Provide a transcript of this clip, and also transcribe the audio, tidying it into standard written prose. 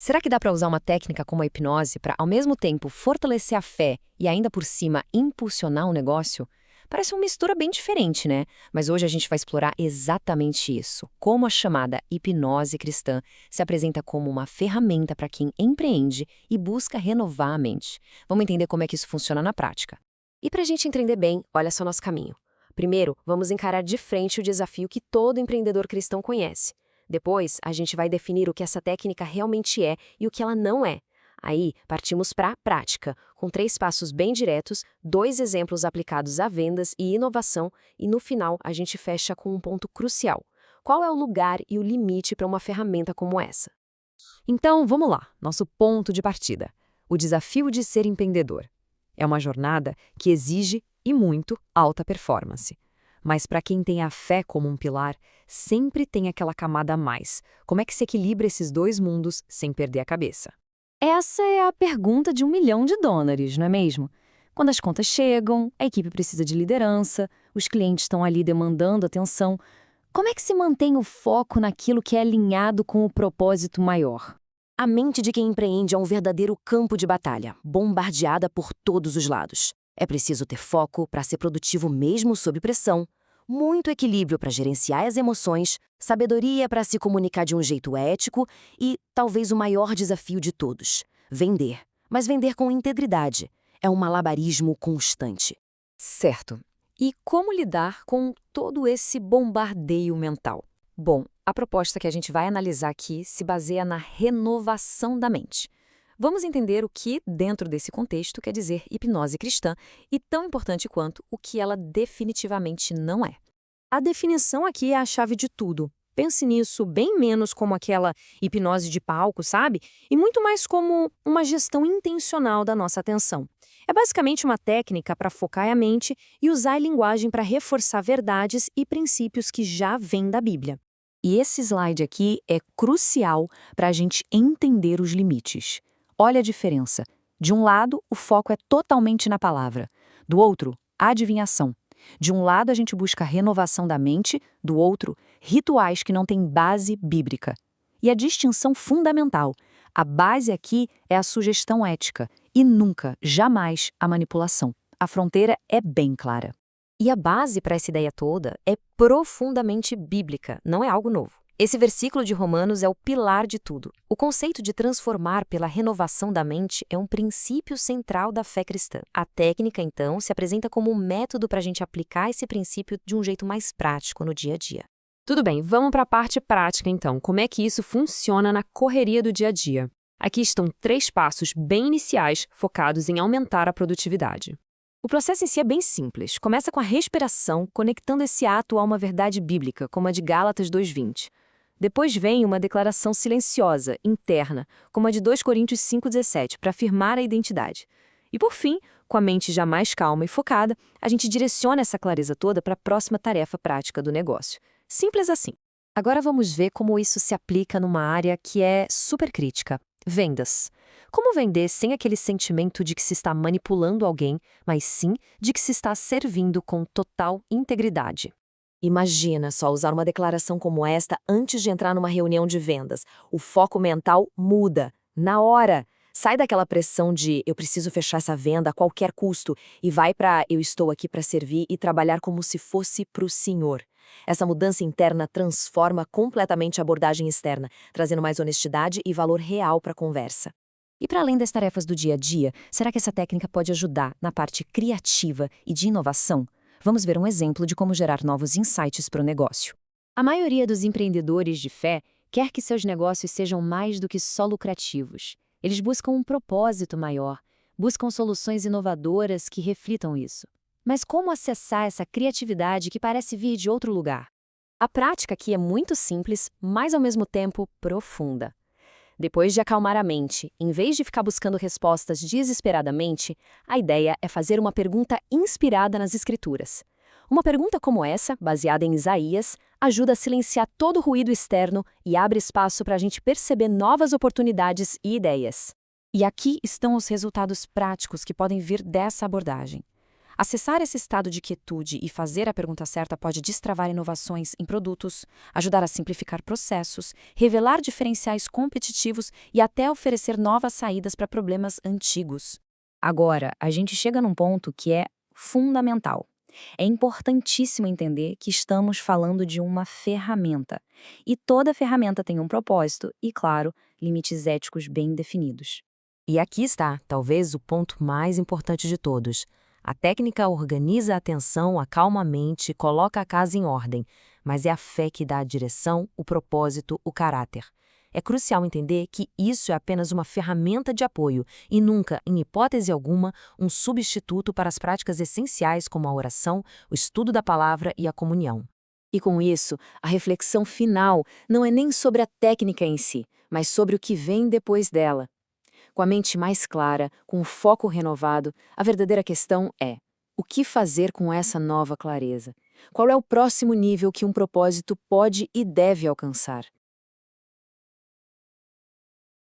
Será que dá para usar uma técnica como a hipnose para, ao mesmo tempo, fortalecer a fé e ainda por cima impulsionar um negócio? Parece uma mistura bem diferente, né? Mas hoje a gente vai explorar exatamente isso. Como a chamada hipnose cristã se apresenta como uma ferramenta para quem empreende e busca renovar a mente. Vamos entender como é que isso funciona na prática. E para a gente entender bem, olha só nosso caminho. Primeiro, vamos encarar de frente o desafio que todo empreendedor cristão conhece. Depois, a gente vai definir o que essa técnica realmente é e o que ela não é. Aí, partimos para a prática, com 3 passos bem diretos, 2 exemplos aplicados a vendas e inovação, e no final, a gente fecha com um ponto crucial. Qual é o lugar e o limite para uma ferramenta como essa? Então, vamos lá, nosso ponto de partida. O desafio de ser empreendedor. É uma jornada que exige, e muito, alta performance. Mas para quem tem a fé como um pilar, sempre tem aquela camada a mais. Como é que se equilibra esses dois mundos sem perder a cabeça? Essa é a pergunta de $1 milhão, não é mesmo? Quando as contas chegam, a equipe precisa de liderança, os clientes estão ali demandando atenção. Como é que se mantém o foco naquilo que é alinhado com o propósito maior? A mente de quem empreende é um verdadeiro campo de batalha, bombardeada por todos os lados. É preciso ter foco para ser produtivo mesmo sob pressão, muito equilíbrio para gerenciar as emoções, sabedoria para se comunicar de um jeito ético e, talvez o maior desafio de todos, vender. Mas vender com integridade. É um malabarismo constante. Certo. E como lidar com todo esse bombardeio mental? Bom, a proposta que a gente vai analisar aqui se baseia na renovação da mente. Vamos entender o que, dentro desse contexto, quer dizer hipnose cristã e, tão importante quanto, o que ela definitivamente não é. A definição aqui é a chave de tudo. Pense nisso bem menos como aquela hipnose de palco, sabe? E muito mais como uma gestão intencional da nossa atenção. É basicamente uma técnica para focar a mente e usar a linguagem para reforçar verdades e princípios que já vêm da Bíblia. E esse slide aqui é crucial para a gente entender os limites. Olha a diferença. De um lado, o foco é totalmente na palavra. Do outro, a adivinhação. De um lado, a gente busca a renovação da mente, do outro, rituais que não têm base bíblica. E a distinção fundamental. A base aqui é a sugestão ética e nunca, jamais, a manipulação. A fronteira é bem clara. E a base para essa ideia toda é profundamente bíblica, não é algo novo. Esse versículo de Romanos é o pilar de tudo. O conceito de transformar pela renovação da mente é um princípio central da fé cristã. A técnica, então, se apresenta como um método para a gente aplicar esse princípio de um jeito mais prático no dia a dia. Tudo bem, vamos para a parte prática, então. Como é que isso funciona na correria do dia a dia? Aqui estão 3 passos bem iniciais focados em aumentar a produtividade. O processo em si é bem simples. Começa com a respiração, conectando esse ato a uma verdade bíblica, como a de Gálatas 2:20. Depois vem uma declaração silenciosa, interna, como a de 2 Coríntios 5:17, para afirmar a identidade. E por fim, com a mente já mais calma e focada, a gente direciona essa clareza toda para a próxima tarefa prática do negócio. Simples assim. Agora vamos ver como isso se aplica numa área que é super crítica: vendas. Como vender sem aquele sentimento de que se está manipulando alguém, mas sim de que se está servindo com total integridade? Imagina só usar uma declaração como esta antes de entrar numa reunião de vendas. O foco mental muda, na hora. Sai daquela pressão de eu preciso fechar essa venda a qualquer custo e vai para eu estou aqui para servir e trabalhar como se fosse para o Senhor. Essa mudança interna transforma completamente a abordagem externa, trazendo mais honestidade e valor real para a conversa. E para além das tarefas do dia a dia, será que essa técnica pode ajudar na parte criativa e de inovação? Vamos ver um exemplo de como gerar novos insights para o negócio. A maioria dos empreendedores de fé quer que seus negócios sejam mais do que só lucrativos. Eles buscam um propósito maior, buscam soluções inovadoras que reflitam isso. Mas como acessar essa criatividade que parece vir de outro lugar? A prática aqui é muito simples, mas ao mesmo tempo profunda. Depois de acalmar a mente, em vez de ficar buscando respostas desesperadamente, a ideia é fazer uma pergunta inspirada nas Escrituras. Uma pergunta como essa, baseada em Isaías, ajuda a silenciar todo o ruído externo e abre espaço para a gente perceber novas oportunidades e ideias. E aqui estão os resultados práticos que podem vir dessa abordagem. Acessar esse estado de quietude e fazer a pergunta certa pode destravar inovações em produtos, ajudar a simplificar processos, revelar diferenciais competitivos e até oferecer novas saídas para problemas antigos. Agora, a gente chega num ponto que é fundamental. É importantíssimo entender que estamos falando de uma ferramenta. E toda ferramenta tem um propósito e, claro, limites éticos bem definidos. E aqui está, talvez, o ponto mais importante de todos. A técnica organiza a atenção, acalma a mente, coloca a casa em ordem, mas é a fé que dá a direção, o propósito, o caráter. É crucial entender que isso é apenas uma ferramenta de apoio e nunca, em hipótese alguma, um substituto para as práticas essenciais como a oração, o estudo da palavra e a comunhão. E com isso, a reflexão final não é nem sobre a técnica em si, mas sobre o que vem depois dela. Com a mente mais clara, com o foco renovado, a verdadeira questão é: o que fazer com essa nova clareza? Qual é o próximo nível que um propósito pode e deve alcançar?